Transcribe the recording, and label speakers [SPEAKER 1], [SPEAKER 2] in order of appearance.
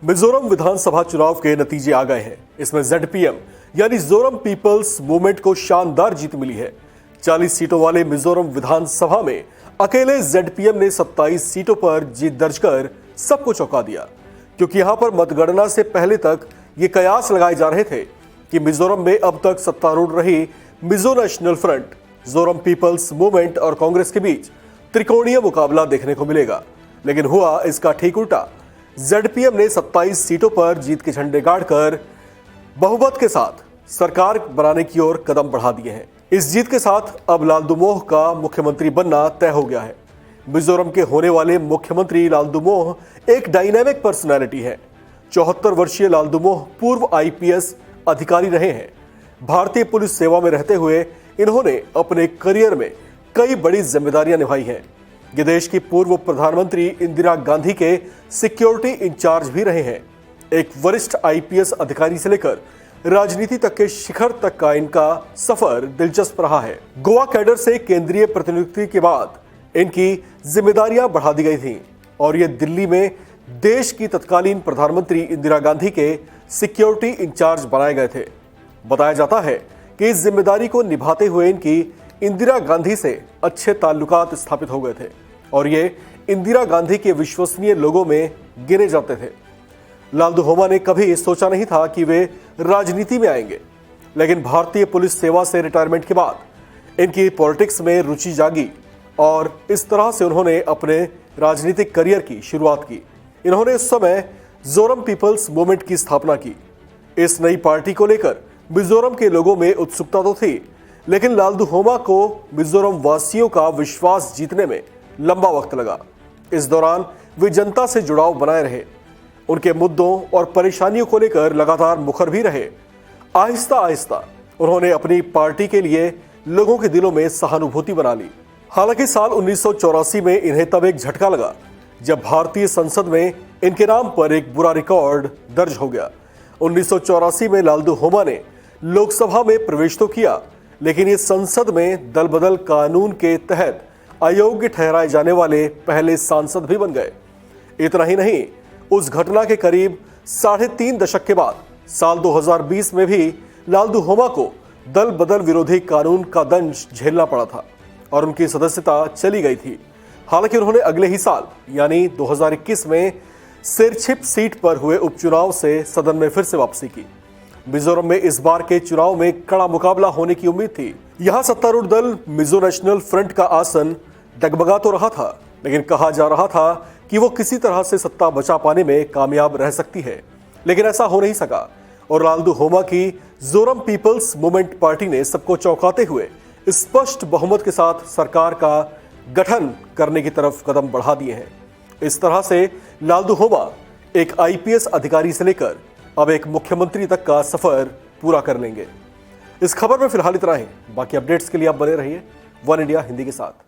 [SPEAKER 1] मिजोरम विधानसभा चुनाव के नतीजे आ गए हैं। इसमें ZPM यानी जोरम पीपल्स मूवमेंट को शानदार जीत मिली है। 40 सीटों वाले मिजोरम विधानसभा में अकेले ZPM ने 27 सीटों पर जीत दर्ज कर सबको चौंका दिया, क्योंकि यहां पर मतगणना से पहले तक ये कयास लगाए जा रहे थे कि मिजोरम में अब तक सत्तारूढ़ रही Mizo National Front, Zoram People's Movement और कांग्रेस के बीच त्रिकोणीय मुकाबला देखने को मिलेगा। लेकिन हुआ इसका ठीक उल्टा। ZPM ने 27 सीटों पर जीत के झंडे गाड़कर बहुमत के साथ सरकार बनाने की ओर कदम बढ़ा दिए हैं। इस जीत के साथ अब लालदुमोह का मुख्यमंत्री बनना तय हो गया है। मिजोरम के होने वाले मुख्यमंत्री लालदुमोह एक डायनामिक पर्सनालिटी है। 74 वर्षीय लालदुमोह पूर्व IPS अधिकारी रहे हैं। भारतीय पुलिस सेवा में रहते हुए इन्होंने अपने करियर में कई बड़ी जिम्मेदारियां निभाई हैं। ये देश की पूर्व प्रधानमंत्री इंदिरा गांधी के सिक्योरिटी इंचार्ज भी रहे हैं। एक वरिष्ठ IPS अधिकारी से लेकर राजनीति तक के शिखर तक का इनका सफर दिलचस्प रहा है। गोवा कैडर से केंद्रीय प्रतिनियुक्ति के बाद इनकी जिम्मेदारियां बढ़ा दी गई थीं और ये दिल्ली में देश की तत्कालीन प्रधानमंत्री इंदिरा गांधी के सिक्योरिटी इंचार्ज बनाए गए थे। बताया जाता है कि इस जिम्मेदारी को निभाते हुए इनकी इंदिरा गांधी से अच्छे ताल्लुकात स्थापित हो गए थे और ये इंदिरा गांधी के विश्वसनीय लोगों में गिने जाते थे। लालदुहोमा ने कभी सोचा नहीं था कि वे राजनीति में आएंगे, लेकिन भारतीय पुलिस सेवा से रिटायरमेंट के बाद इनकी पॉलिटिक्स में रुचि जागी और इस तरह से उन्होंने अपने राजनीतिक करियर की शुरुआत की। इन्होंने उस समय जोरम पीपल्स मूवमेंट की स्थापना की। इस नई पार्टी को लेकर मिजोरम के लोगों में उत्सुकता तो थी, लेकिन लालदुहोमा को मिजोरम वासियों का विश्वास जीतने में लंबा वक्त लगा। इस दौरान वे जनता से जुड़ाव बनाए रहे, उनके मुद्दों और परेशानियों को लेकर लगातार मुखर भी रहे। आहिस्ता आहिस्ता उन्होंने अपनी पार्टी के लिए लोगों के दिलों में सहानुभूति बना ली। हालांकि साल 1984 में इन्हें तब एक झटका लगा जब भारतीय संसद में इनके नाम पर एक बुरा रिकॉर्ड दर्ज हो गया। 1984 में लालदुहोमा ने लोकसभा में प्रवेश तो किया, लेकिन ये संसद में दल बदल कानून के तहत अयोग्य ठहराए जाने वाले पहले सांसद भी बन गए। इतना ही नहीं, उस घटना के करीब 3.5 दशक के बाद साल 2020 में भी लालदुहोमा को दल बदल विरोधी कानून का दंश झेलना पड़ा था और उनकी सदस्यता चली गई थी। हालांकि उन्होंने अगले ही साल यानी 2021 में सिरछिप सीट पर हुए उपचुनाव से सदन में फिर से वापसी की। मिजोरम में इस बार के चुनाव में कड़ा मुकाबला होने की उम्मीद थी। यहां सत्तारूढ़ दल मिजो नेशनल फ्रंट का आसन डगमगा तो रहा था, लेकिन कहा जा रहा था कि वो किसी तरह से सत्ता बचा पाने में कामयाब रह सकती है, लेकिन ऐसा हो नहीं सका और लालदुहोमा की जोरम पीपल्स मूवमेंट पार्टी ने सबको चौंकाते हुए स्पष्ट बहुमत के साथ सरकार का गठन करने की तरफ कदम बढ़ा दिए हैं। इस तरह से लालदुहोमा एक IPS अधिकारी से लेकर अब एक मुख्यमंत्री तक का सफर पूरा कर लेंगे। इस खबर में फिलहाल इतना ही। बाकी अपडेट्स के लिए आप बने रहिए वन इंडिया हिंदी के साथ।